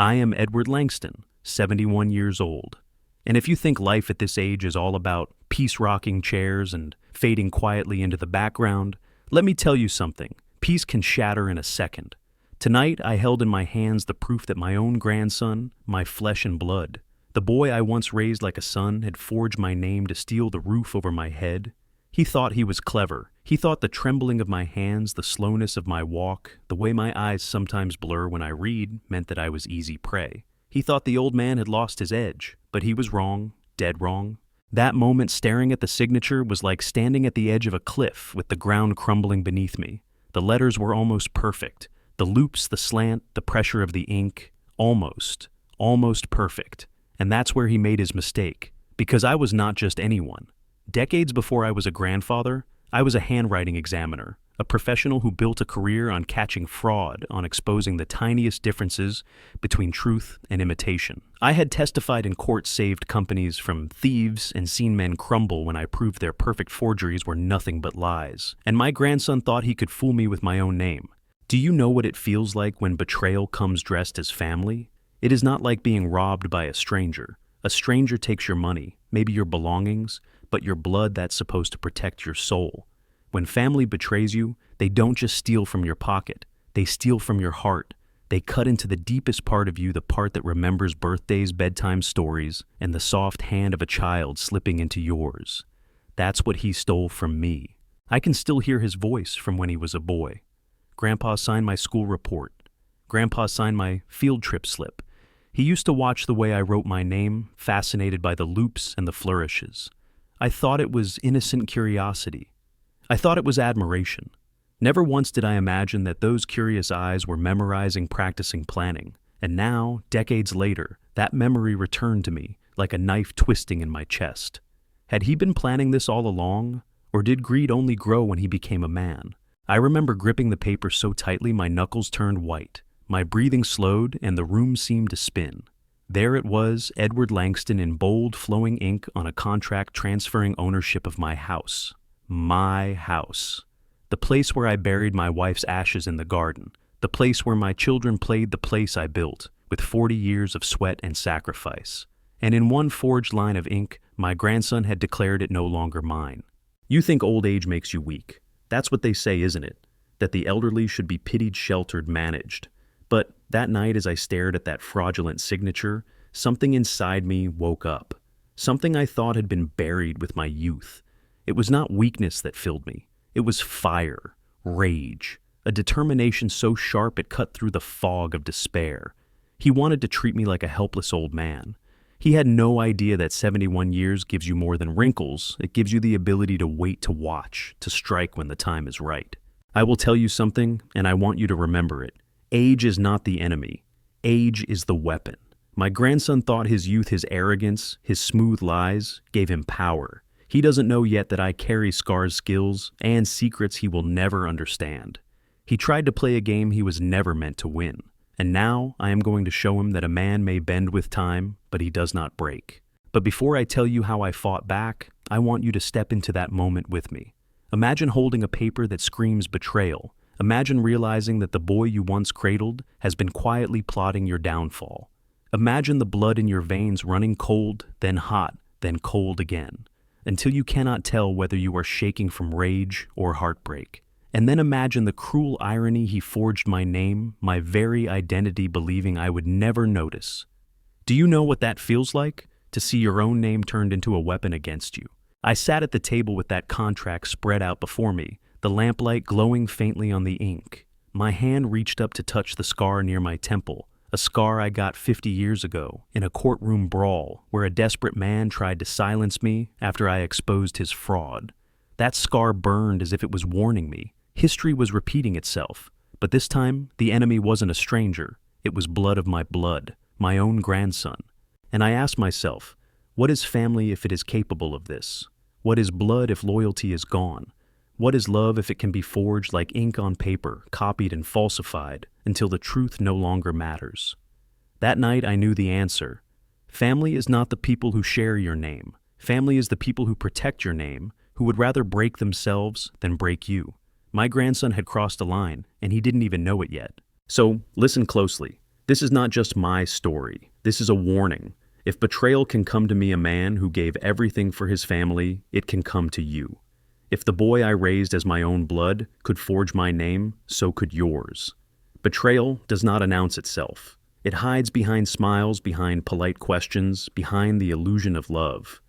I am Edward Langston, 71 years old. And if you think life at this age is all about peace-rocking chairs and fading quietly into the background, let me tell you something. Peace can shatter in a second. Tonight, I held in my hands the proof that my own grandson, my flesh and blood, the boy I once raised like a son, had forged my name to steal the roof over my head. He thought he was clever. He thought the trembling of my hands, the slowness of my walk, the way my eyes sometimes blur when I read, meant that I was easy prey. He thought the old man had lost his edge, but he was wrong, dead wrong. That moment staring at the signature was like standing at the edge of a cliff with the ground crumbling beneath me. The letters were almost perfect. The loops, the slant, the pressure of the ink, almost perfect. And that's where he made his mistake, because I was not just anyone. Decades before I was a grandfather, I was a handwriting examiner, a professional who built a career on catching fraud, on exposing the tiniest differences between truth and imitation. I had testified in court, saved companies from thieves, and seen men crumble when I proved their perfect forgeries were nothing but lies. And my grandson thought he could fool me with my own name. Do you know what it feels like when betrayal comes dressed as family? It is not like being robbed by a stranger. A stranger takes your money, maybe your belongings, but your blood that's supposed to protect your soul. When family betrays you, they don't just steal from your pocket. They steal from your heart. They cut into the deepest part of you, the part that remembers birthdays, bedtime stories, and the soft hand of a child slipping into yours. That's what he stole from me. I can still hear his voice from when he was a boy. Grandpa signed my school report. Grandpa signed my field trip slip. He used to watch the way I wrote my name, fascinated by the loops and the flourishes. I thought it was innocent curiosity. I thought it was admiration. Never once did I imagine that those curious eyes were memorizing, practicing, planning. And now, decades later, that memory returned to me like a knife twisting in my chest. Had he been planning this all along, or did greed only grow when he became a man? I remember gripping the paper so tightly my knuckles turned white. My breathing slowed and the room seemed to spin. There it was, Edward Langston in bold, flowing ink on a contract transferring ownership of my house. My house. The place where I buried my wife's ashes in the garden. The place where my children played, the place I built, with 40 years of sweat and sacrifice. And in one forged line of ink, my grandson had declared it no longer mine. You think old age makes you weak. That's what they say, isn't it? That the elderly should be pitied, sheltered, managed. But that night as I stared at that fraudulent signature, something inside me woke up. Something I thought had been buried with my youth. It was not weakness that filled me. It was fire, rage, a determination so sharp it cut through the fog of despair. He wanted to treat me like a helpless old man. He had no idea that 71 years gives you more than wrinkles. It gives you the ability to wait, to watch, to strike when the time is right. I will tell you something, and I want you to remember it. Age is not the enemy. Age is the weapon. My grandson thought his youth, his arrogance, his smooth lies gave him power. He doesn't know yet that I carry scars, skills, and secrets he will never understand. He tried to play a game he was never meant to win. And now I am going to show him that a man may bend with time, but he does not break. But before I tell you how I fought back, I want you to step into that moment with me. Imagine holding a paper that screams betrayal. Imagine realizing that the boy you once cradled has been quietly plotting your downfall. Imagine the blood in your veins running cold, then hot, then cold again, until you cannot tell whether you are shaking from rage or heartbreak. And then imagine the cruel irony he forged my name, my very identity, believing I would never notice. Do you know what that feels like? To see your own name turned into a weapon against you. I sat at the table with that contract spread out before me, the lamplight glowing faintly on the ink. My hand reached up to touch the scar near my temple, a scar I got 50 years ago in a courtroom brawl where a desperate man tried to silence me after I exposed his fraud. That scar burned as if it was warning me. History was repeating itself, but this time the enemy wasn't a stranger. It was blood of my blood, my own grandson. And I asked myself, what is family if it is capable of this? What is blood if loyalty is gone? What is love if it can be forged like ink on paper, copied and falsified, until the truth no longer matters? That night I knew the answer. Family is not the people who share your name. Family is the people who protect your name, who would rather break themselves than break you. My grandson had crossed a line, and he didn't even know it yet. So, listen closely. This is not just my story. This is a warning. If betrayal can come to me, a man who gave everything for his family, it can come to you. If the boy I raised as my own blood could forge my name, so could yours. Betrayal does not announce itself. It hides behind smiles, behind polite questions, behind the illusion of love.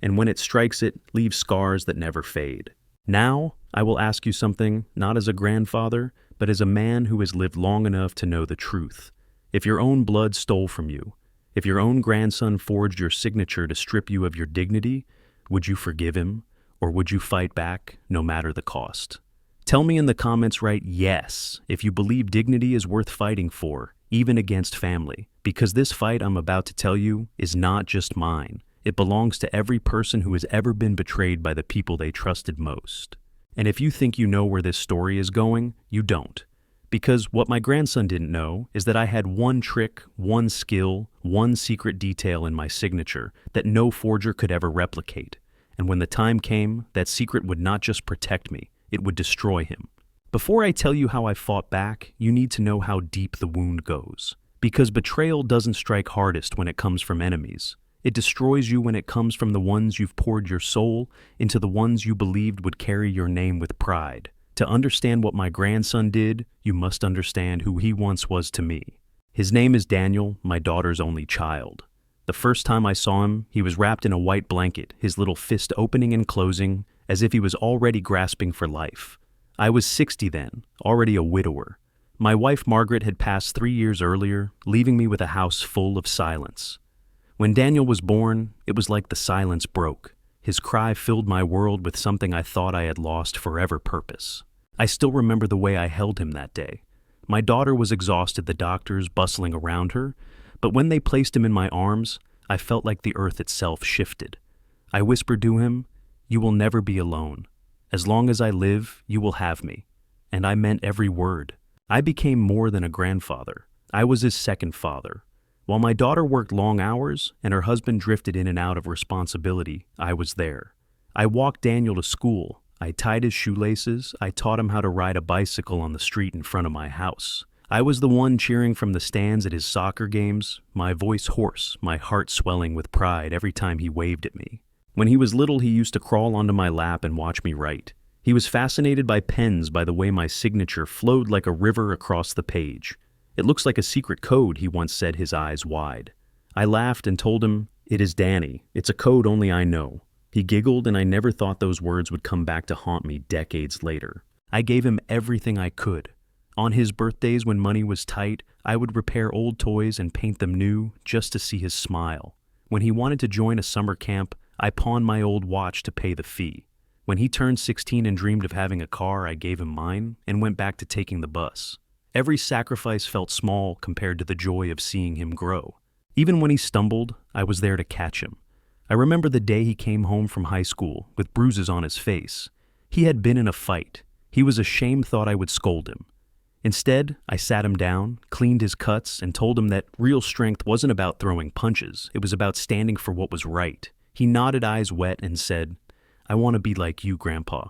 And when it strikes, it leaves scars that never fade. Now, I will ask you something, not as a grandfather, but as a man who has lived long enough to know the truth. If your own blood stole from you, if your own grandson forged your signature to strip you of your dignity, would you forgive him, or would you fight back, no matter the cost? Tell me in the comments right yes if you believe dignity is worth fighting for, even against family, because this fight I'm about to tell you is not just mine. It belongs to every person who has ever been betrayed by the people they trusted most. And if you think you know where this story is going, you don't. Because what my grandson didn't know is that I had one trick, one skill, one secret detail in my signature that no forger could ever replicate. And when the time came, that secret would not just protect me, it would destroy him. Before I tell you how I fought back, you need to know how deep the wound goes. Because betrayal doesn't strike hardest when it comes from enemies. It destroys you when it comes from the ones you've poured your soul into, the ones you believed would carry your name with pride. To understand what my grandson did, you must understand who he once was to me. His name is Daniel, my daughter's only child. The first time I saw him, he was wrapped in a white blanket, his little fist opening and closing, as if he was already grasping for life. I was 60 then, already a widower. My wife Margaret had passed 3 years earlier, leaving me with a house full of silence. When Daniel was born, it was like the silence broke. His cry filled my world with something I thought I had lost forever: purpose. I still remember the way I held him that day. My daughter was exhausted, the doctors bustling around her, but when they placed him in my arms, I felt like the earth itself shifted. I whispered to him, "You will never be alone. As long as I live, you will have me." And I meant every word. I became more than a grandfather. I was his second father. While my daughter worked long hours and her husband drifted in and out of responsibility, I was there. I walked Daniel to school. I tied his shoelaces. I taught him how to ride a bicycle on the street in front of my house. I was the one cheering from the stands at his soccer games, my voice hoarse, my heart swelling with pride every time he waved at me. When he was little, he used to crawl onto my lap and watch me write. He was fascinated by pens, by the way my signature flowed like a river across the page. "It looks like a secret code," he once said, his eyes wide. I laughed and told him, "It is Danny. It's a code only I know." He giggled, and I never thought those words would come back to haunt me decades later. I gave him everything I could. On his birthdays, when money was tight, I would repair old toys and paint them new just to see his smile. When he wanted to join a summer camp, I pawned my old watch to pay the fee. When he turned 16 and dreamed of having a car, I gave him mine and went back to taking the bus. Every sacrifice felt small compared to the joy of seeing him grow. Even when he stumbled, I was there to catch him. I remember the day he came home from high school with bruises on his face. He had been in a fight. He was ashamed, thought I would scold him. Instead, I sat him down, cleaned his cuts, and told him that real strength wasn't about throwing punches. It was about standing for what was right. He nodded, eyes wet, and said, "I want to be like you, Grandpa."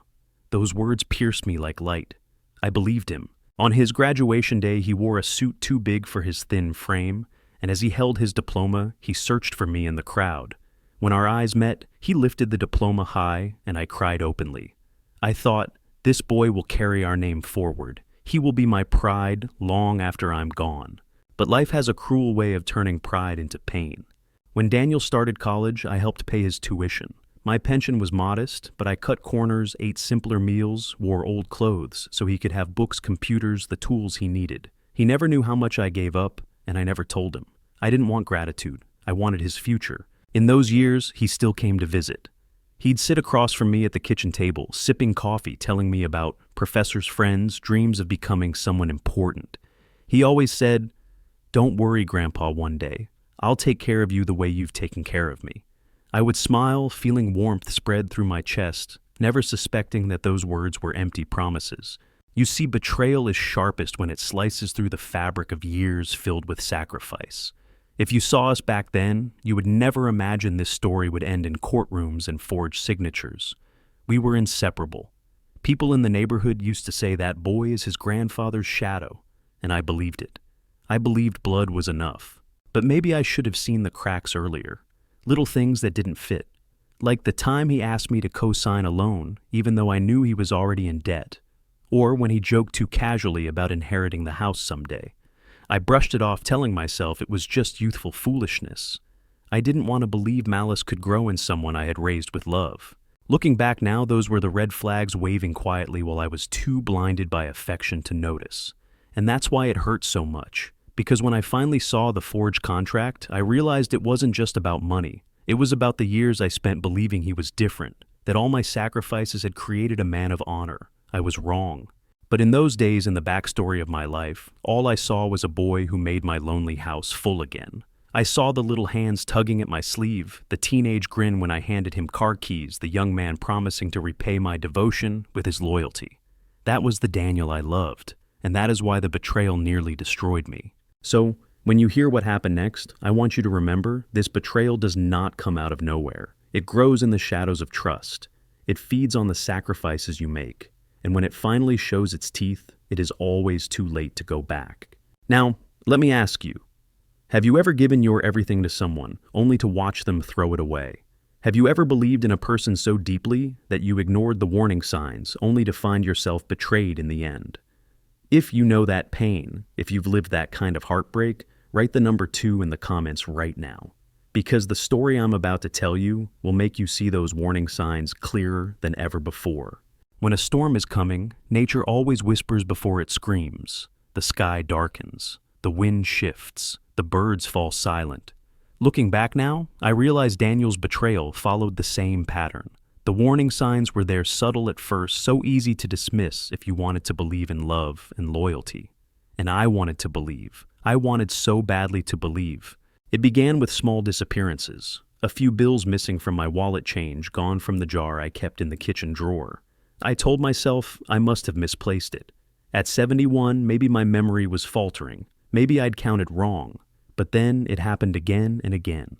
Those words pierced me like light. I believed him. On his graduation day, he wore a suit too big for his thin frame, and as he held his diploma, he searched for me in the crowd. When our eyes met, he lifted the diploma high, and I cried openly. I thought, this boy will carry our name forward. He will be my pride long after I'm gone. But life has a cruel way of turning pride into pain. When Daniel started college, I helped pay his tuition. My pension was modest, but I cut corners, ate simpler meals, wore old clothes so he could have books, computers, the tools he needed. He never knew how much I gave up, and I never told him. I didn't want gratitude. I wanted his future. In those years, he still came to visit. He'd sit across from me at the kitchen table, sipping coffee, telling me about professors' friends, dreams of becoming someone important. He always said, "Don't worry, Grandpa, one day. I'll take care of you the way you've taken care of me." I would smile, feeling warmth spread through my chest, never suspecting that those words were empty promises. You see, betrayal is sharpest when it slices through the fabric of years filled with sacrifice. If you saw us back then, you would never imagine this story would end in courtrooms and forged signatures. We were inseparable. People in the neighborhood used to say that boy is his grandfather's shadow, and I believed it. I believed blood was enough. But maybe I should have seen the cracks earlier. Little things that didn't fit. Like the time he asked me to co-sign a loan, even though I knew he was already in debt. Or when he joked too casually about inheriting the house someday. I brushed it off, telling myself it was just youthful foolishness. I didn't want to believe malice could grow in someone I had raised with love. Looking back now, those were the red flags waving quietly while I was too blinded by affection to notice. And that's why it hurt so much. Because when I finally saw the forged contract, I realized it wasn't just about money. It was about the years I spent believing he was different, that all my sacrifices had created a man of honor. I was wrong. But in those days, in the backstory of my life, all I saw was a boy who made my lonely house full again. I saw the little hands tugging at my sleeve, the teenage grin when I handed him car keys, the young man promising to repay my devotion with his loyalty. That was the Daniel I loved, and that is why the betrayal nearly destroyed me. So, when you hear what happened next, I want you to remember this betrayal does not come out of nowhere. It grows in the shadows of trust. It feeds on the sacrifices you make. And when it finally shows its teeth, it is always too late to go back. Now, let me ask you, have you ever given your everything to someone only to watch them throw it away? Have you ever believed in a person so deeply that you ignored the warning signs only to find yourself betrayed in the end? If you know that pain, if you've lived that kind of heartbreak, write the number 2 in the comments right now. Because the story I'm about to tell you will make you see those warning signs clearer than ever before. When a storm is coming, nature always whispers before it screams. The sky darkens, the wind shifts, the birds fall silent. Looking back now, I realize Daniel's betrayal followed the same pattern. The warning signs were there, subtle at first, so easy to dismiss if you wanted to believe in love and loyalty. And I wanted to believe. I wanted so badly to believe. It began with small disappearances. A few bills missing from my wallet change, gone from the jar I kept in the kitchen drawer. I told myself I must have misplaced it. At 71, maybe my memory was faltering. Maybe I'd counted wrong. But then it happened again and again.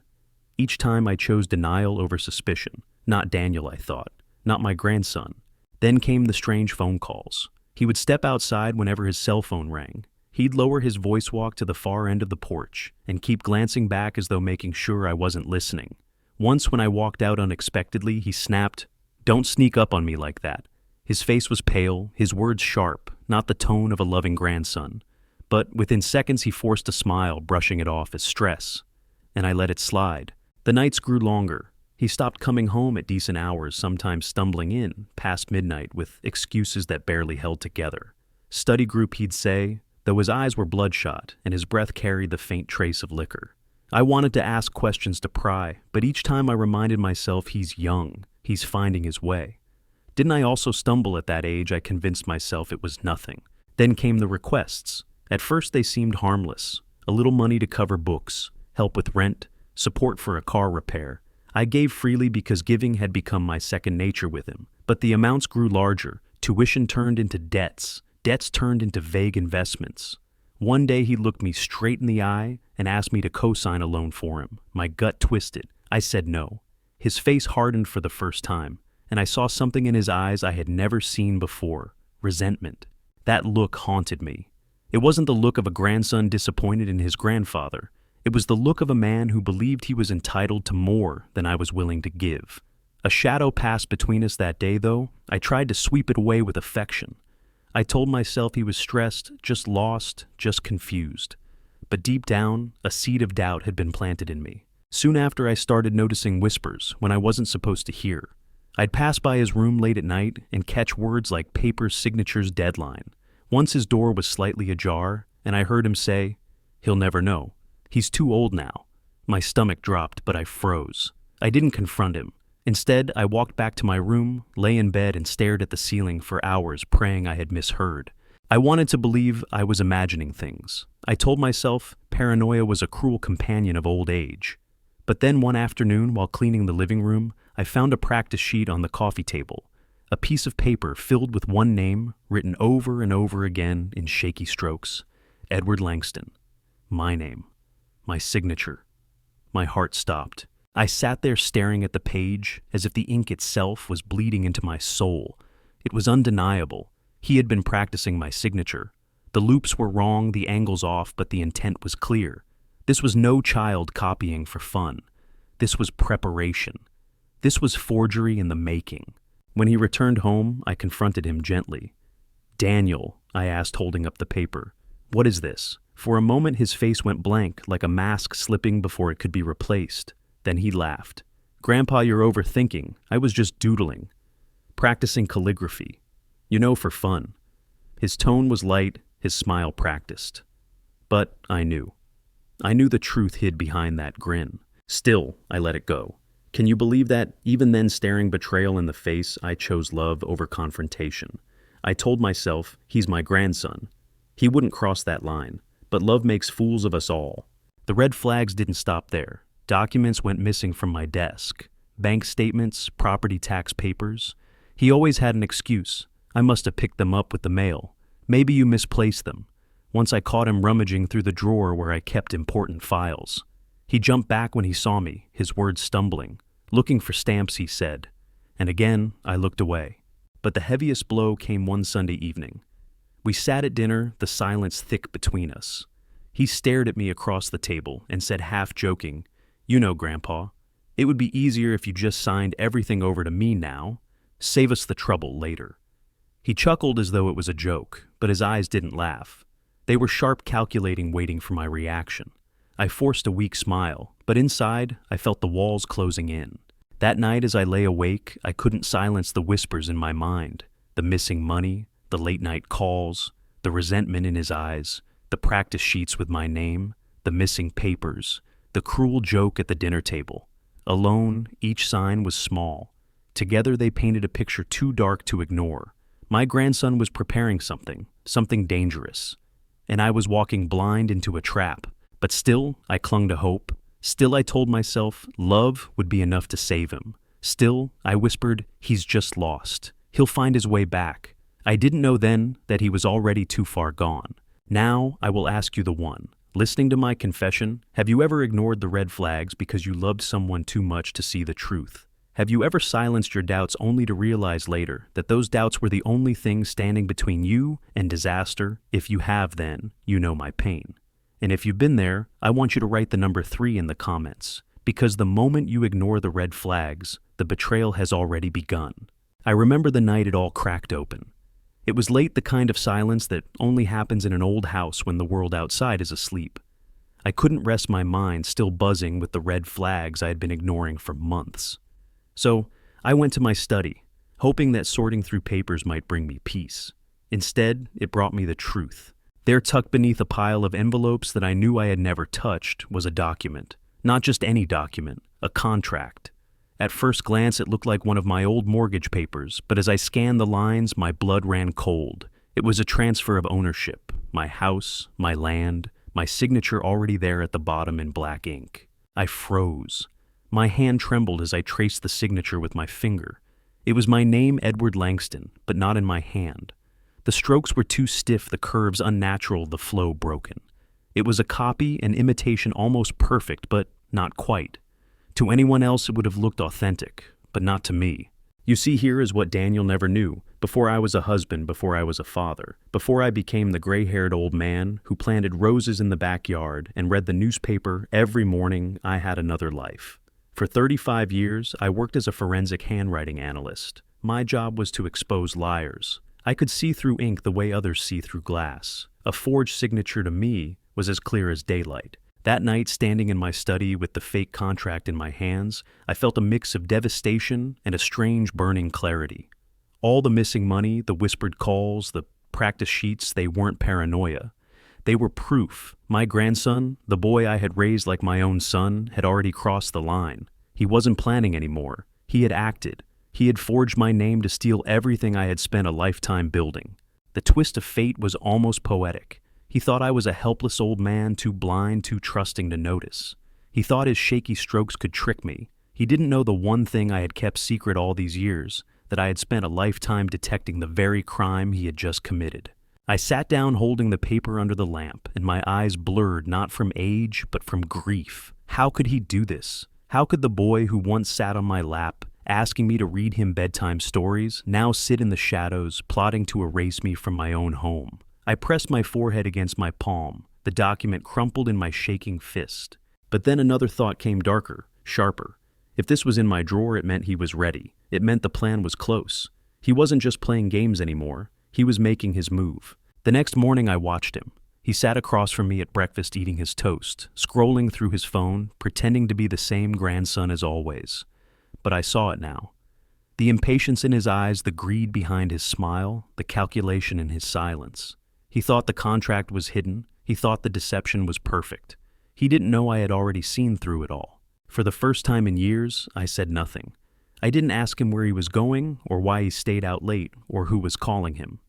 Each time I chose denial over suspicion. Not Daniel, I thought. Not my grandson. Then came the strange phone calls. He would step outside whenever his cell phone rang. He'd lower his voice walk to the far end of the porch and keep glancing back as though making sure I wasn't listening. Once when I walked out unexpectedly, he snapped, "Don't sneak up on me like that." His face was pale, his words sharp, not the tone of a loving grandson. But within seconds he forced a smile, brushing it off as stress. And I let it slide. The nights grew longer. He stopped coming home at decent hours, sometimes stumbling in, past midnight, with excuses that barely held together. Study group, he'd say, though his eyes were bloodshot and his breath carried the faint trace of liquor. I wanted to ask questions to pry, but each time I reminded myself he's young, he's finding his way. Didn't I also stumble at that age? I convinced myself it was nothing. Then came the requests. At first they seemed harmless. A little money to cover books, help with rent, support for a car repair. I gave freely because giving had become my second nature with him. But the amounts grew larger. Tuition turned into debts. Debts turned into vague investments. One day he looked me straight in the eye and asked me to co-sign a loan for him. My gut twisted. I said no. His face hardened for the first time, and I saw something in his eyes I had never seen before. Resentment. That look haunted me. It wasn't the look of a grandson disappointed in his grandfather. It was the look of a man who believed he was entitled to more than I was willing to give. A shadow passed between us that day, though. I tried to sweep it away with affection. I told myself he was stressed, just lost, just confused. But deep down, a seed of doubt had been planted in me. Soon after, I started noticing whispers when I wasn't supposed to hear. I'd pass by his room late at night and catch words like papers, signatures, deadline. Once his door was slightly ajar, and I heard him say, "He'll never know. He's too old now." My stomach dropped, but I froze. I didn't confront him. Instead, I walked back to my room, lay in bed, and stared at the ceiling for hours, praying I had misheard. I wanted to believe I was imagining things. I told myself paranoia was a cruel companion of old age. But then one afternoon, while cleaning the living room, I found a practice sheet on the coffee table. A piece of paper filled with one name, written over and over again in shaky strokes. Edward Langston. My name. My signature. My heart stopped. I sat there staring at the page as if the ink itself was bleeding into my soul. It was undeniable. He had been practicing my signature. The loops were wrong, the angles off, but the intent was clear. This was no child copying for fun. This was preparation. This was forgery in the making. When he returned home, I confronted him gently. "Daniel," I asked, holding up the paper, "what is this?" For a moment his face went blank, like a mask slipping before it could be replaced. Then he laughed. "Grandpa, you're overthinking. I was just doodling. Practicing calligraphy. For fun." His tone was light, his smile practiced. But I knew. I knew the truth hid behind that grin. Still, I let it go. Can you believe that, even then staring betrayal in the face, I chose love over confrontation? I told myself, he's my grandson. He wouldn't cross that line. But love makes fools of us all. The red flags didn't stop there. Documents went missing from my desk. Bank statements, property tax papers. He always had an excuse. I must have picked them up with the mail. Maybe you misplaced them. Once I caught him rummaging through the drawer where I kept important files. He jumped back when he saw me, his words stumbling. "Looking for stamps," he said. And again, I looked away. But the heaviest blow came one Sunday evening. We sat at dinner, the silence thick between us. He stared at me across the table and said, half joking, "Grandpa, it would be easier if you just signed everything over to me now. Save us the trouble later." He chuckled as though it was a joke, but his eyes didn't laugh. They were sharp, calculating, waiting for my reaction. I forced a weak smile, but inside, I felt the walls closing in. That night as I lay awake, I couldn't silence the whispers in my mind. The missing money, the late-night calls, the resentment in his eyes, the practice sheets with my name, the missing papers, the cruel joke at the dinner table. Alone, each sign was small. Together they painted a picture too dark to ignore. My grandson was preparing something dangerous. And I was walking blind into a trap. But still, I clung to hope. Still, I told myself love would be enough to save him. Still, I whispered, he's just lost. He'll find his way back. I didn't know then that he was already too far gone. Now, I will ask you the one. Listening to my confession, have you ever ignored the red flags because you loved someone too much to see the truth? Have you ever silenced your doubts only to realize later that those doubts were the only thing standing between you and disaster? If you have, then, you know my pain. And if you've been there, I want you to write the number 3 in the comments, because the moment you ignore the red flags, the betrayal has already begun. I remember the night it all cracked open. It was late, the kind of silence that only happens in an old house when the world outside is asleep. I couldn't rest my mind, still buzzing with the red flags I had been ignoring for months. So I went to my study, hoping that sorting through papers might bring me peace. Instead, it brought me the truth. There, tucked beneath a pile of envelopes that I knew I had never touched, was a document. Not just any document, a contract. At first glance, it looked like one of my old mortgage papers, but as I scanned the lines, my blood ran cold. It was a transfer of ownership, my house, my land, my signature already there at the bottom in black ink. I froze. My hand trembled as I traced the signature with my finger. It was my name, Edward Langston, but not in my hand. The strokes were too stiff, the curves unnatural, the flow broken. It was a copy, an imitation almost perfect, but not quite. To anyone else it would have looked authentic, but not to me. You see, here is what Daniel never knew. Before I was a husband, before I was a father, before I became the gray-haired old man who planted roses in the backyard and read the newspaper every morning, I had another life. For 35 years, I worked as a forensic handwriting analyst. My job was to expose liars. I could see through ink the way others see through glass. A forged signature to me was as clear as daylight. That night, standing in my study with the fake contract in my hands, I felt a mix of devastation and a strange burning clarity. All the missing money, the whispered calls, the practice sheets, they weren't paranoia. They were proof. My grandson, the boy I had raised like my own son, had already crossed the line. He wasn't planning anymore. He had acted. He had forged my name to steal everything I had spent a lifetime building. The twist of fate was almost poetic. He thought I was a helpless old man, too blind, too trusting to notice. He thought his shaky strokes could trick me. He didn't know the one thing I had kept secret all these years, that I had spent a lifetime detecting the very crime he had just committed. I sat down holding the paper under the lamp, and my eyes blurred not from age, but from grief. How could he do this? How could the boy who once sat on my lap, asking me to read him bedtime stories, now sit in the shadows, plotting to erase me from my own home? I pressed my forehead against my palm, the document crumpled in my shaking fist. But then another thought came darker, sharper. If this was in my drawer, it meant he was ready. It meant the plan was close. He wasn't just playing games anymore. He was making his move. The next morning I watched him. He sat across from me at breakfast eating his toast, scrolling through his phone, pretending to be the same grandson as always. But I saw it now. The impatience in his eyes, the greed behind his smile, the calculation in his silence. He thought the contract was hidden. He thought the deception was perfect. He didn't know I had already seen through it all. For the first time in years, I said nothing. I didn't ask him where he was going, or why he stayed out late, or who was calling him.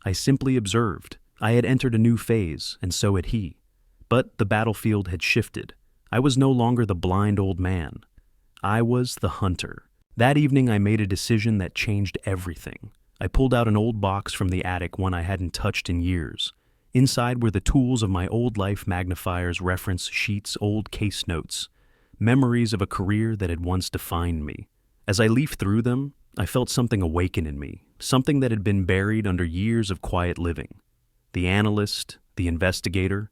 I simply observed. I had entered a new phase, and so had he. But the battlefield had shifted. I was no longer the blind old man. I was the hunter. That evening I made a decision that changed everything. I pulled out an old box from the attic, one I hadn't touched in years. Inside were the tools of my old life: magnifiers, reference sheets, old case notes, memories of a career that had once defined me. As I leafed through them, I felt something awaken in me, something that had been buried under years of quiet living. The analyst, the investigator,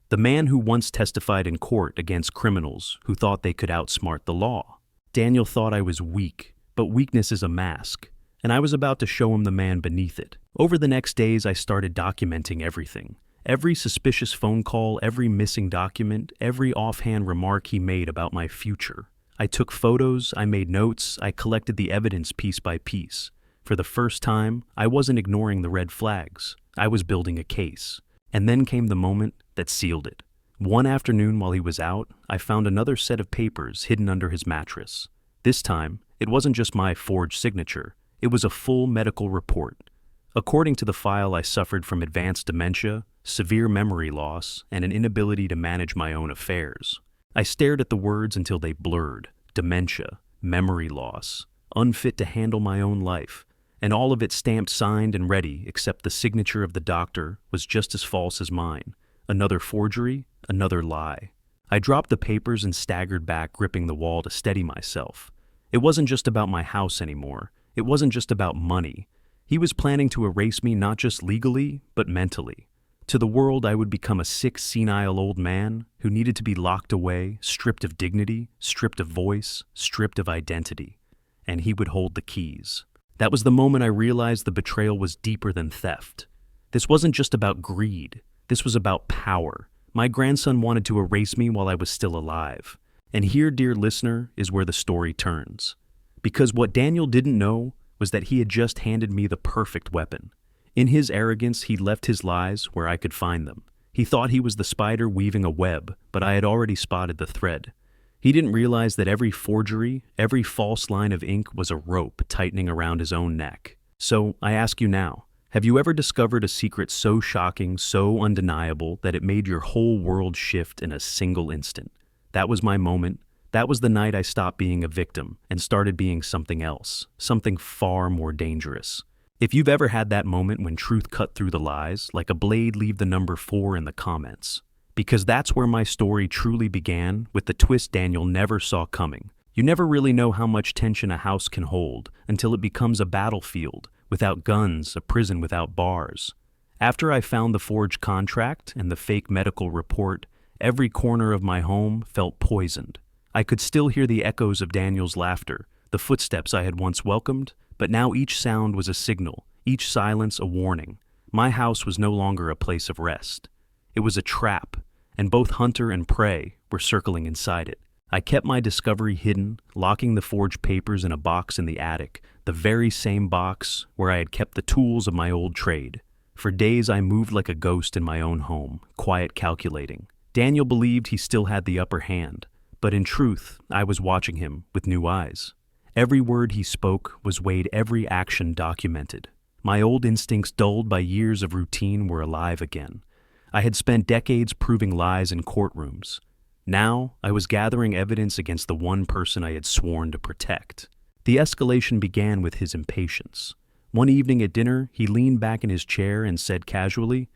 the man who once testified in court against criminals who thought they could outsmart the law. Daniel thought I was weak, but weakness is a mask, and I was about to show him the man beneath it. Over the next days, I started documenting everything. Every suspicious phone call, every missing document, every offhand remark he made about my future. I took photos, I made notes, I collected the evidence piece by piece. For the first time, I wasn't ignoring the red flags. I was building a case. And then came the moment that sealed it. One afternoon while he was out, I found another set of papers hidden under his mattress. This time, it wasn't just my forged signature. It was a full medical report. According to the file, I suffered from advanced dementia, severe memory loss, and an inability to manage my own affairs. I stared at the words until they blurred. Dementia, memory loss, unfit to handle my own life, and all of it stamped, signed, and ready, except the signature of the doctor was just as false as mine. Another forgery, another lie. I dropped the papers and staggered back, gripping the wall to steady myself. It wasn't just about my house anymore. It wasn't just about money. He was planning to erase me not just legally, but mentally. To the world, I would become a sick, senile old man who needed to be locked away, stripped of dignity, stripped of voice, stripped of identity. And he would hold the keys. That was the moment I realized the betrayal was deeper than theft. This wasn't just about greed. This was about power. My grandson wanted to erase me while I was still alive. And here, dear listener, is where the story turns. Because what Daniel didn't know was that he had just handed me the perfect weapon. In his arrogance, he left his lies where I could find them. He thought he was the spider weaving a web, but I had already spotted the thread. He didn't realize that every forgery, every false line of ink was a rope tightening around his own neck. So I ask you now, have you ever discovered a secret so shocking, so undeniable, that it made your whole world shift in a single instant? That was my moment. That was the night I stopped being a victim and started being something else, something far more dangerous. If you've ever had that moment when truth cut through the lies, like a blade, leave the number 4 in the comments. Because that's where my story truly began, with the twist Daniel never saw coming. You never really know how much tension a house can hold until it becomes a battlefield, without guns, a prison without bars. After I found the forged contract and the fake medical report, every corner of my home felt poisoned. I could still hear the echoes of Daniel's laughter, the footsteps I had once welcomed, but now each sound was a signal, each silence a warning. My house was no longer a place of rest. It was a trap, and both hunter and prey were circling inside it. I kept my discovery hidden, locking the forged papers in a box in the attic, the very same box where I had kept the tools of my old trade. For days I moved like a ghost in my own home, quiet, calculating. Daniel believed he still had the upper hand, but in truth, I was watching him with new eyes. Every word he spoke was weighed, every action documented. My old instincts, dulled by years of routine, were alive again. I had spent decades proving lies in courtrooms. Now, I was gathering evidence against the one person I had sworn to protect. The escalation began with his impatience. One evening at dinner, he leaned back in his chair and said casually,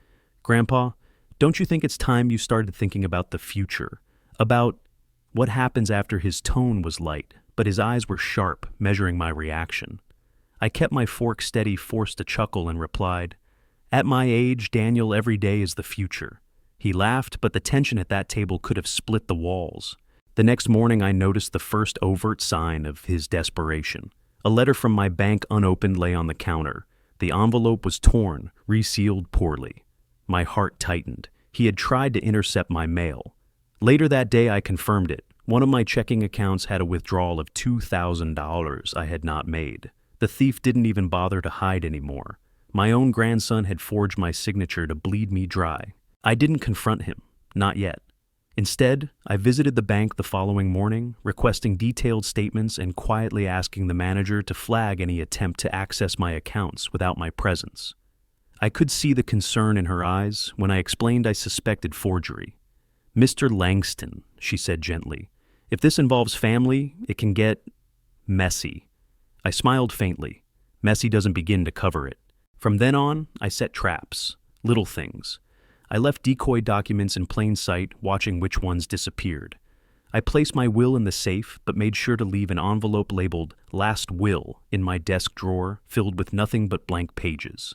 "Grandpa, don't you think it's time you started thinking about the future? About what happens after?" His tone was light, but his eyes were sharp, measuring my reaction. I kept my fork steady, forced a chuckle, and replied, At my age, Daniel, every day is the future. He laughed, but the tension at that table could have split the walls. The next morning, I noticed the first overt sign of his desperation. A letter from my bank unopened lay on the counter. The envelope was torn, resealed poorly. My heart tightened. He had tried to intercept my mail. Later that day, I confirmed it. One of my checking accounts had a withdrawal of $2,000 I had not made. The thief didn't even bother to hide anymore. My own grandson had forged my signature to bleed me dry. I didn't confront him, not yet. Instead, I visited the bank the following morning, requesting detailed statements and quietly asking the manager to flag any attempt to access my accounts without my presence. I could see the concern in her eyes when I explained I suspected forgery. "Mr. Langston," she said gently, "if this involves family, it can get messy." I smiled faintly. Messy doesn't begin to cover it. From then on, I set traps, little things. I left decoy documents in plain sight, watching which ones disappeared. I placed my will in the safe, but made sure to leave an envelope labeled "Last Will" in my desk drawer, filled with nothing but blank pages.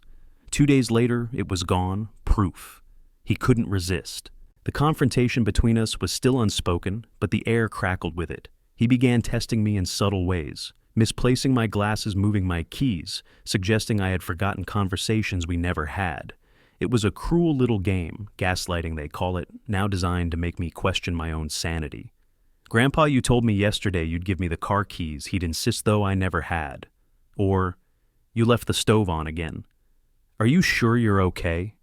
2 days later, it was gone, proof. He couldn't resist. The confrontation between us was still unspoken, but the air crackled with it. He began testing me in subtle ways, misplacing my glasses, moving my keys, suggesting I had forgotten conversations we never had. It was a cruel little game, gaslighting they call it, now designed to make me question my own sanity. "Grandpa, you told me yesterday you'd give me the car keys he'd insist though I never had." Or, "You left the stove on again. Are you sure you're okay?"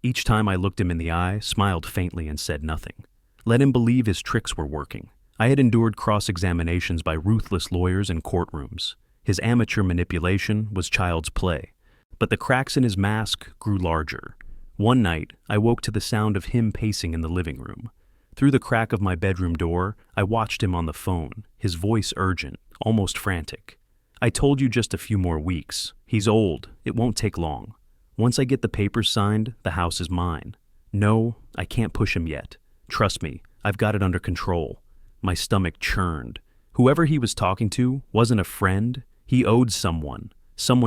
Each time I looked him in the eye, smiled faintly, and said nothing. Let him believe his tricks were working. I had endured cross-examinations by ruthless lawyers in courtrooms. His amateur manipulation was child's play. But the cracks in his mask grew larger. One night, I woke to the sound of him pacing in the living room. Through the crack of my bedroom door, I watched him on the phone, his voice urgent, almost frantic. "I told you just a few more weeks. He's old. It won't take long. Once I get the papers signed, the house is mine. No, I can't push him yet. Trust me, I've got it under control." My stomach churned. Whoever he was talking to wasn't a friend. He owed someone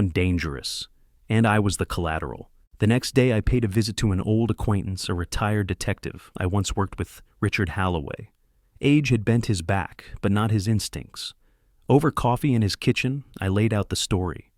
dangerous. And I was the collateral. The next day, I paid a visit to an old acquaintance, a retired detective I once worked with, Richard Halloway. Age had bent his back, but not his instincts. Over coffee in his kitchen, I laid out the story.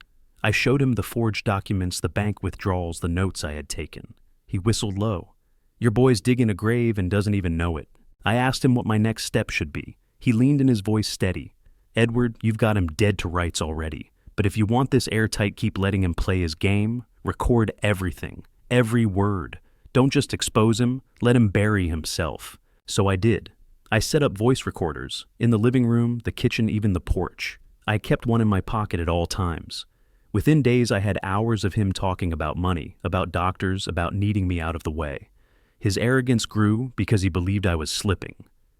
I showed him the forged documents, the bank withdrawals, the notes I had taken. He whistled low. "Your boy's digging a grave and doesn't even know it." I asked him what my next step should be. He leaned in, his voice steady. "Edward, you've got him dead to rights already. But if you want this airtight, keep letting him play his game. Record everything, every word. Don't just expose him, let him bury himself." So I did. I set up voice recorders, in the living room, the kitchen, even the porch. I kept one in my pocket at all times. Within days, I had hours of him talking about money, about doctors, about needing me out of the way. His arrogance grew because he believed I was slipping.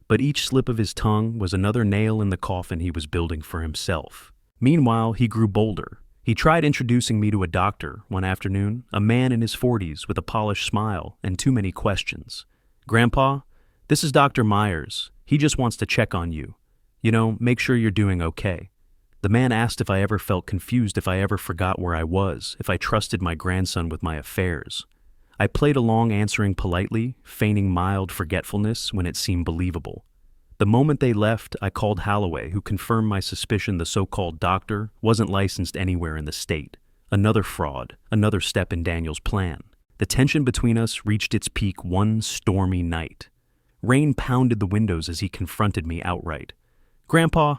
But each slip of his tongue was another nail in the coffin he was building for himself. Meanwhile, he grew bolder. He tried introducing me to a doctor one afternoon, a man in his 40s with a polished smile and too many questions. "Grandpa, this is Dr. Myers. He just wants to check on you. Make sure you're doing okay." The man asked if I ever felt confused, if I ever forgot where I was, if I trusted my grandson with my affairs. I played along, answering politely, feigning mild forgetfulness when it seemed believable. The moment they left, I called Halloway, who confirmed my suspicion the so-called doctor wasn't licensed anywhere in the state. Another fraud, another step in Daniel's plan. The tension between us reached its peak one stormy night. Rain pounded the windows as he confronted me outright. "Grandpa,"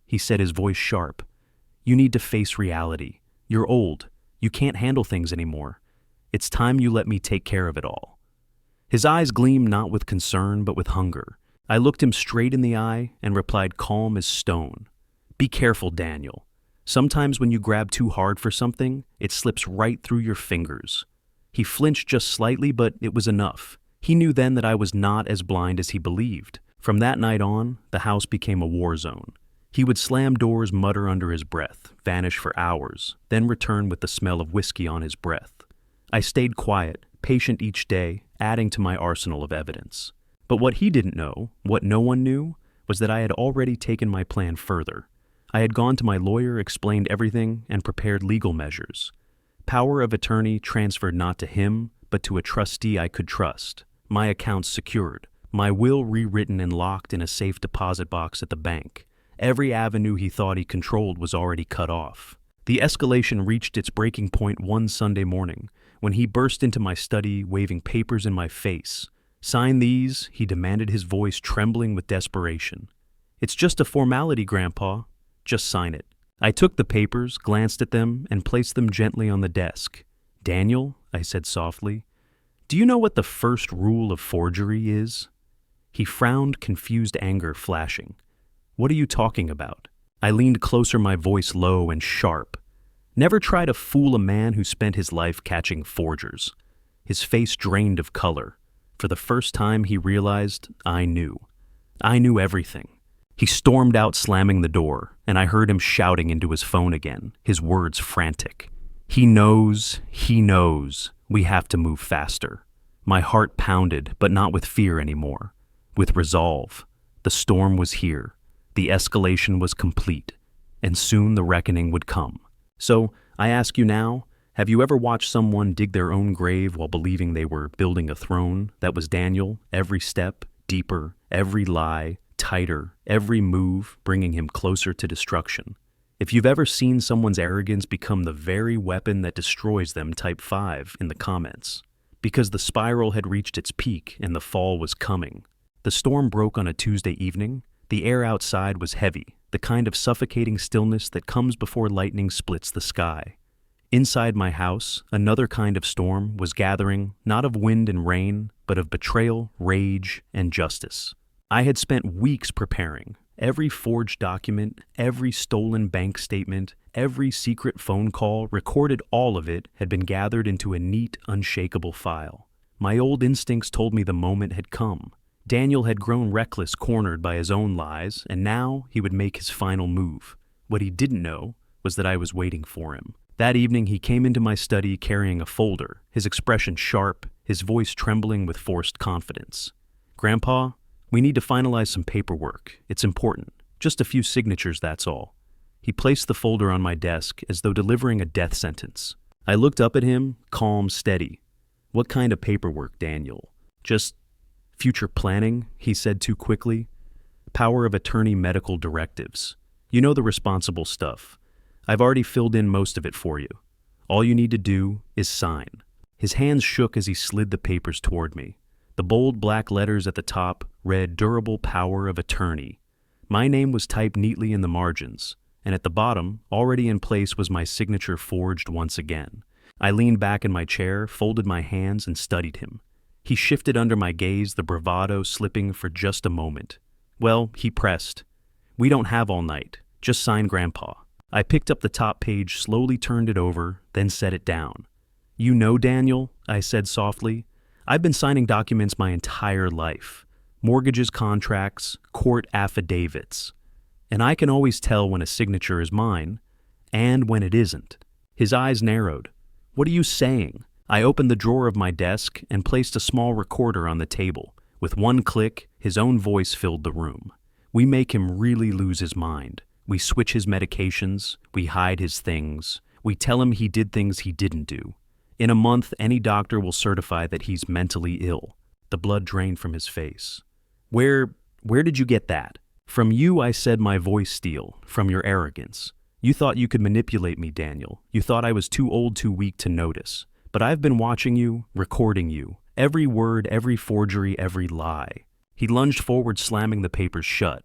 he said, his voice sharp, "you need to face reality. You're old. You can't handle things anymore. It's time you let me take care of it all." His eyes gleamed not with concern, but with hunger. I looked him straight in the eye and replied calm as stone. "Be careful, Daniel. Sometimes when you grab too hard for something, it slips right through your fingers." He flinched just slightly, but it was enough. He knew then that I was not as blind as he believed. From that night on, the house became a war zone. He would slam doors, mutter under his breath, vanish for hours, then return with the smell of whiskey on his breath. I stayed quiet, patient each day, adding to my arsenal of evidence. But what he didn't know, what no one knew, was that I had already taken my plan further. I had gone to my lawyer, explained everything, and prepared legal measures. Power of attorney transferred not to him, but to a trustee I could trust. My accounts secured. My will rewritten and locked in a safe deposit box at the bank. Every avenue he thought he controlled was already cut off. The escalation reached its breaking point one Sunday morning, when he burst into my study, waving papers in my face. "Sign these," he demanded, his voice trembling with desperation. "It's just a formality, Grandpa. Just sign it." I took the papers, glanced at them, and placed them gently on the desk. "Daniel," I said softly, "do you know what the first rule of forgery is?" He frowned, confused anger flashing. "What are you talking about?" I leaned closer, my voice low and sharp. "Never try to fool a man who spent his life catching forgers." His face drained of color. For the first time, he realized I knew. I knew everything. He stormed out, slamming the door, and I heard him shouting into his phone again, his words frantic. He knows, we have to move faster." My heart pounded, but not with fear anymore. With resolve. The storm was here. The escalation was complete. And soon the reckoning would come. So, I ask you now, have you ever watched someone dig their own grave while believing they were building a throne? That was Daniel, every step, deeper, every lie, tighter, every move, bringing him closer to destruction. If you've ever seen someone's arrogance become the very weapon that destroys them, type 5 in the comments. Because the spiral had reached its peak and the fall was coming. The storm broke on a Tuesday evening. The air outside was heavy, the kind of suffocating stillness that comes before lightning splits the sky. Inside my house, another kind of storm was gathering, not of wind and rain, but of betrayal, rage, and justice. I had spent weeks preparing. Every forged document, every stolen bank statement, every secret phone call, recorded, all of it had been gathered into a neat, unshakable file. My old instincts told me the moment had come. Daniel had grown reckless, cornered by his own lies, and now he would make his final move. What he didn't know was that I was waiting for him. That evening he came into my study carrying a folder, his expression sharp, his voice trembling with forced confidence. "Grandpa, we need to finalize some paperwork. It's important. Just a few signatures, that's all." He placed the folder on my desk as though delivering a death sentence. I looked up at him, calm, steady. "What kind of paperwork, Daniel?" "Just future planning," he said too quickly. "Power of attorney medical directives. You know, the responsible stuff. I've already filled in most of it for you. All you need to do is sign." His hands shook as he slid the papers toward me. The bold black letters at the top read "Durable Power of Attorney." My name was typed neatly in the margins, and at the bottom, already in place, was my signature forged once again. I leaned back in my chair, folded my hands, and studied him. He shifted under my gaze, the bravado slipping for just a moment. "Well," he pressed, "we don't have all night. Just sign, Grandpa." I picked up the top page, slowly turned it over, then set it down. "You know, Daniel," I said softly, "I've been signing documents my entire life. Mortgages, contracts, court affidavits. And I can always tell when a signature is mine, and when it isn't." His eyes narrowed. "What are you saying?" I opened the drawer of my desk and placed a small recorder on the table. With one click, his own voice filled the room. "We make him really lose his mind. We switch his medications, we hide his things, we tell him he did things he didn't do. In a month, any doctor will certify that he's mentally ill." The blood drained from his face. Where did you get that?" "From you," I said, my voice steel, "from your arrogance. You thought you could manipulate me, Daniel. You thought I was too old, too weak to notice. But I've been watching you, recording you. Every word, every forgery, every lie." He lunged forward, slamming the papers shut.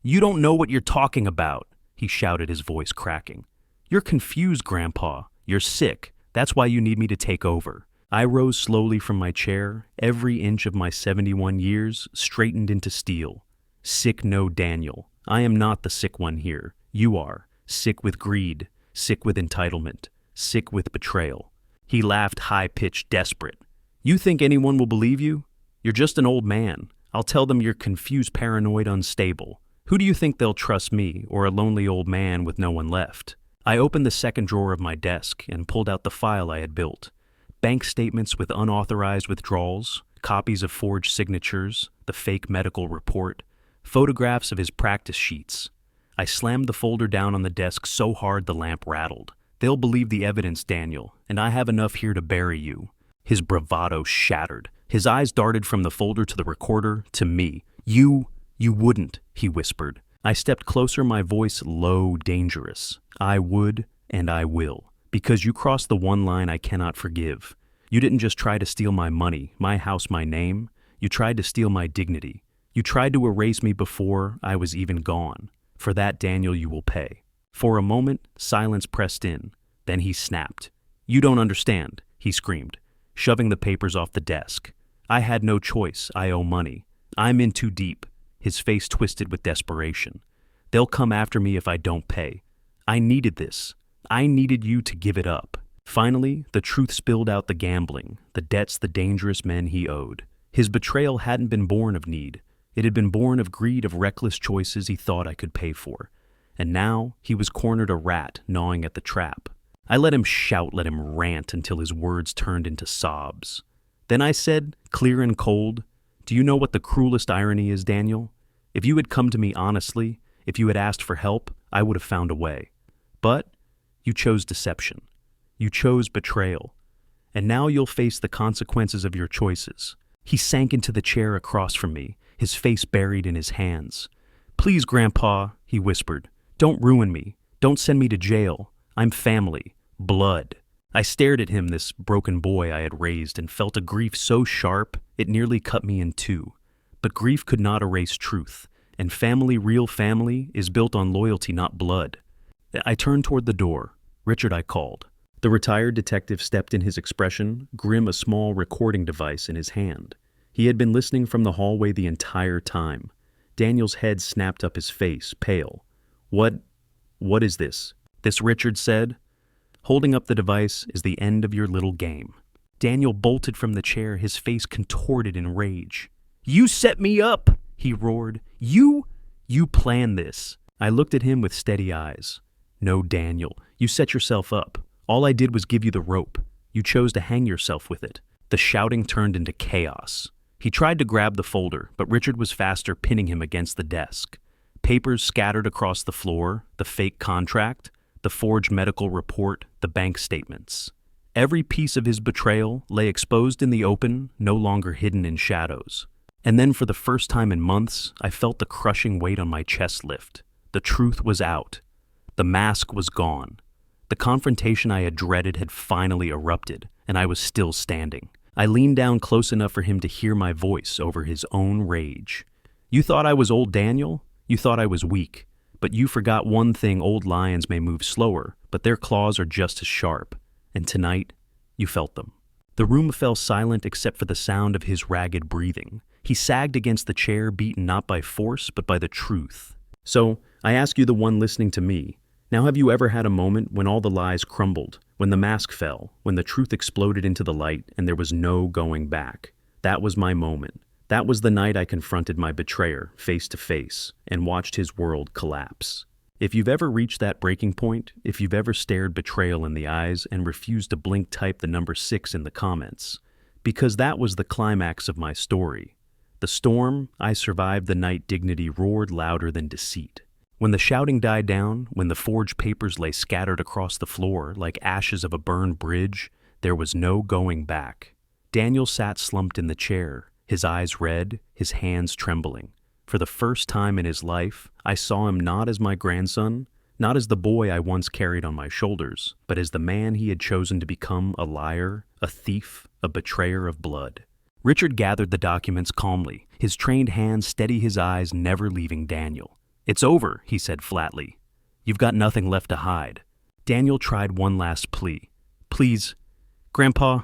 "You don't know what you're talking about," he shouted, his voice cracking. "You're confused, Grandpa. You're sick. That's why you need me to take over." I rose slowly from my chair, every inch of my 71 years straightened into steel. "Sick, no, Daniel. I am not the sick one here. You are. Sick with greed, sick with entitlement, sick with betrayal." He laughed, high-pitched, desperate. "You think anyone will believe you? You're just an old man. I'll tell them you're confused, paranoid, unstable. Who do you think they'll trust, me or a lonely old man with no one left?" I opened the second drawer of my desk and pulled out the file I had built. Bank statements with unauthorized withdrawals, copies of forged signatures, the fake medical report, photographs of his practice sheets. I slammed the folder down on the desk so hard the lamp rattled. They'll believe the evidence, Daniel, and I have enough here to bury you." His bravado shattered. His eyes darted from the folder to the recorder to me. You wouldn't," he whispered. I stepped closer, my voice low, dangerous. "I would, and I will. Because you crossed the one line I cannot forgive. You didn't just try to steal my money, my house, my name. You tried to steal my dignity. You tried to erase me before I was even gone. For that, Daniel, you will pay." For a moment, silence pressed in. Then he snapped. "You don't understand," he screamed, shoving the papers off the desk. "I had no choice. I owe money. I'm in too deep." His face twisted with desperation. "They'll come after me if I don't pay. I needed this. I needed you to give it up." Finally, the truth spilled out: the gambling, the debts, the dangerous men he owed. His betrayal hadn't been born of need. It had been born of greed, of reckless choices he thought I could pay for. And now he was cornered, a rat gnawing at the trap. I let him shout, let him rant until his words turned into sobs. Then I said, clear and cold, "Do you know what the cruelest irony is, Daniel? If you had come to me honestly, if you had asked for help, I would have found a way. But you chose deception. You chose betrayal. And now you'll face the consequences of your choices." He sank into the chair across from me, his face buried in his hands. "Please, Grandpa," he whispered, "don't ruin me. Don't send me to jail. I'm family. Blood." I stared at him, this broken boy I had raised, and felt a grief so sharp it nearly cut me in two. But grief could not erase truth, and family, real family, is built on loyalty, not blood. I turned toward the door. "Richard," I called. The retired detective stepped in, his expression grim, a small recording device in his hand. He had been listening from the hallway the entire time. Daniel's head snapped up, his face pale. What is this?" "This," Richard said, holding up the device, "is the end of your little game." Daniel bolted from the chair, his face contorted in rage. "You set me up!" he roared. You planned this." I looked at him with steady eyes. "No, Daniel, you set yourself up. All I did was give you the rope. You chose to hang yourself with it." The shouting turned into chaos. He tried to grab the folder, but Richard was faster, pinning him against the desk. Papers scattered across the floor, the fake contract, the forged medical report, the bank statements. Every piece of his betrayal lay exposed in the open, no longer hidden in shadows. And then, for the first time in months, I felt the crushing weight on my chest lift. The truth was out. The mask was gone. The confrontation I had dreaded had finally erupted, and I was still standing. I leaned down close enough for him to hear my voice over his own rage. "You thought I was old, Daniel? You thought I was weak. But you forgot one thing: old lions may move slower, but their claws are just as sharp. And tonight, you felt them." The room fell silent except for the sound of his ragged breathing. He sagged against the chair, beaten not by force, but by the truth. "So, I ask you, the one listening to me, now have you ever had a moment when all the lies crumbled, when the mask fell, when the truth exploded into the light and there was no going back? That was my moment. That was the night I confronted my betrayer face to face and watched his world collapse. If you've ever reached that breaking point, if you've ever stared betrayal in the eyes and refused to blink, type the number 6 in the comments. Because that was the climax of my story. The storm, I survived the night. Dignity roared louder than deceit. When the shouting died down, when the forged papers lay scattered across the floor like ashes of a burned bridge, there was no going back. Daniel sat slumped in the chair, his eyes red, his hands trembling. For the first time in his life, I saw him not as my grandson, not as the boy I once carried on my shoulders, but as the man he had chosen to become: a liar, a thief, a betrayer of blood. Richard gathered the documents calmly, his trained hands steady, his eyes never leaving Daniel. "It's over," he said flatly. "You've got nothing left to hide." Daniel tried one last plea. "Please, Grandpa,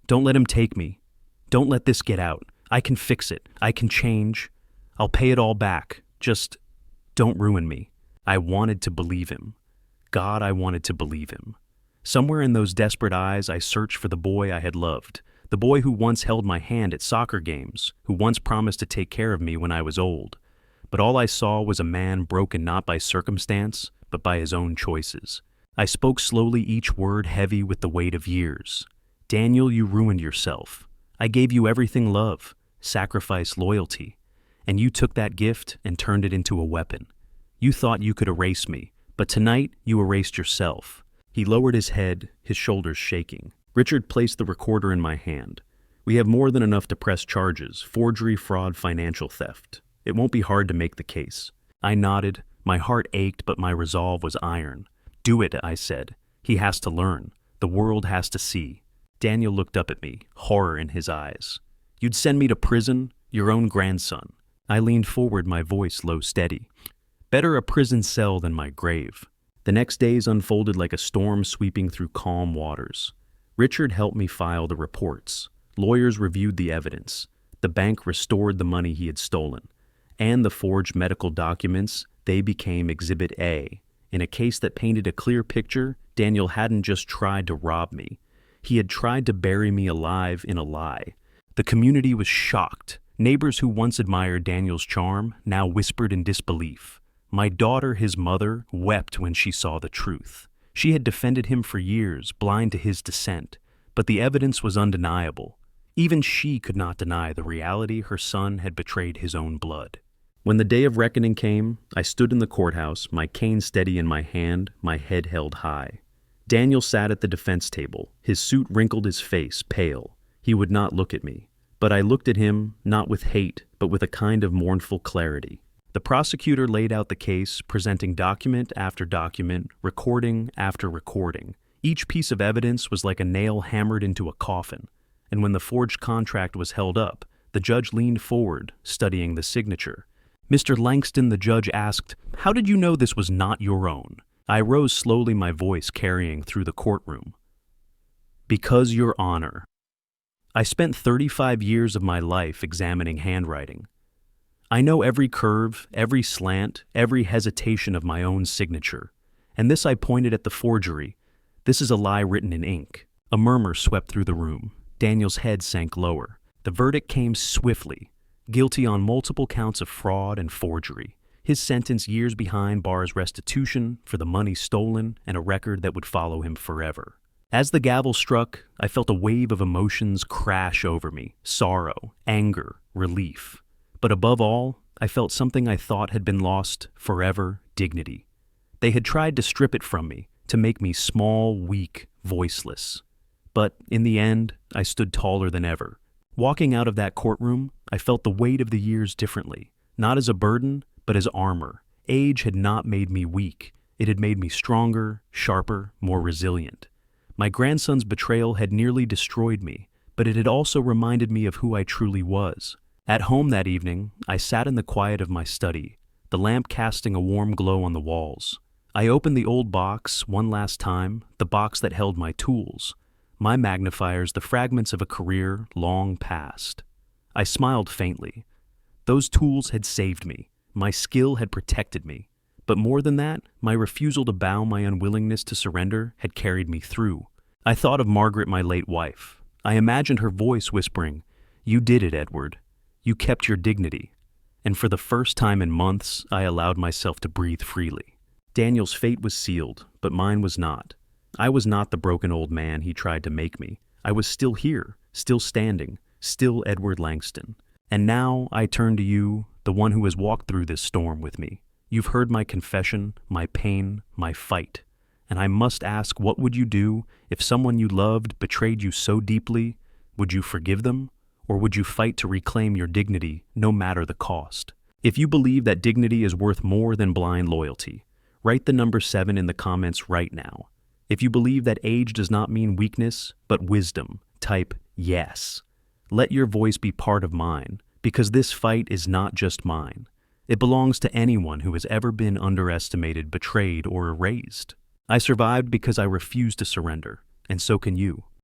don't let him take me. Don't let this get out. I can fix it. I can change. I'll pay it all back. Just don't ruin me." I wanted to believe him. God, I wanted to believe him. Somewhere in those desperate eyes, I searched for the boy I had loved, the boy who once held my hand at soccer games, who once promised to take care of me when I was old. But all I saw was a man broken not by circumstance, but by his own choices. I spoke slowly, each word heavy with the weight of years. "Daniel, you ruined yourself. I gave you everything: love, sacrifice, loyalty. And you took that gift and turned it into a weapon. You thought you could erase me, but tonight you erased yourself. He lowered his head, his shoulders shaking. Richard placed the recorder in my hand. We have more than enough to press charges: forgery, fraud, financial theft. It won't be hard to make the case. I nodded. My heart ached, but my resolve was iron. Do it, I said. He has to learn. The world has to see. Daniel looked up at me, horror in his eyes. You'd send me to prison? Your own grandson. I leaned forward, my voice low, steady. Better a prison cell than my grave. The next days unfolded like a storm sweeping through calm waters. Richard helped me file the reports. Lawyers reviewed the evidence. The bank restored the money he had stolen. And the forged medical documents, they became Exhibit A. In a case that painted a clear picture, Daniel hadn't just tried to rob me. He had tried to bury me alive in a lie. The community was shocked. Neighbors who once admired Daniel's charm now whispered in disbelief. My daughter, his mother, wept when she saw the truth. She had defended him for years, blind to his dissent, but the evidence was undeniable. Even she could not deny the reality her son had betrayed his own blood. When the day of reckoning came, I stood in the courthouse, my cane steady in my hand, my head held high. Daniel sat at the defense table. His suit wrinkled, his face pale. He would not look at me. But I looked at him, not with hate, but with a kind of mournful clarity. The prosecutor laid out the case, presenting document after document, recording after recording. Each piece of evidence was like a nail hammered into a coffin. And when the forged contract was held up, the judge leaned forward, studying the signature. Mr. Langston, the judge asked, "How did you know this was not your own?" I rose slowly, my voice carrying through the courtroom. "Because, Your Honor, I spent 35 years of my life examining handwriting. I know every curve, every slant, every hesitation of my own signature. And this," I pointed at the forgery, "this is a lie written in ink." A murmur swept through the room. Daniel's head sank lower. The verdict came swiftly. Guilty on multiple counts of fraud and forgery. His sentence, years behind bars, restitution for the money stolen, and a record that would follow him forever. As the gavel struck, I felt a wave of emotions crash over me: sorrow, anger, relief. But above all, I felt something I thought had been lost forever: dignity. They had tried to strip it from me, to make me small, weak, voiceless. But in the end, I stood taller than ever. Walking out of that courtroom, I felt the weight of the years differently, not as a burden, but as armor. Age had not made me weak. It had made me stronger, sharper, more resilient. My grandson's betrayal had nearly destroyed me, but it had also reminded me of who I truly was. At home that evening, I sat in the quiet of my study, the lamp casting a warm glow on the walls. I opened the old box one last time, the box that held my tools, my magnifiers, the fragments of a career long past. I smiled faintly. Those tools had saved me. My skill had protected me. But more than that, my refusal to bow, my unwillingness to surrender, had carried me through. I thought of Margaret, my late wife. I imagined her voice whispering, "You did it, Edward. You kept your dignity." And for the first time in months, I allowed myself to breathe freely. Daniel's fate was sealed, but mine was not. I was not the broken old man he tried to make me. I was still here, still standing, still Edward Langston. And now I turn to you, the one who has walked through this storm with me. You've heard my confession, my pain, my fight. And I must ask, what would you do if someone you loved betrayed you so deeply? Would you forgive them? Or would you fight to reclaim your dignity, no matter the cost? If you believe that dignity is worth more than blind loyalty, write the number 7 in the comments right now. If you believe that age does not mean weakness, but wisdom, type yes. Let your voice be part of mine, because this fight is not just mine. It belongs to anyone who has ever been underestimated, betrayed, or erased. I survived because I refused to surrender, and so can you.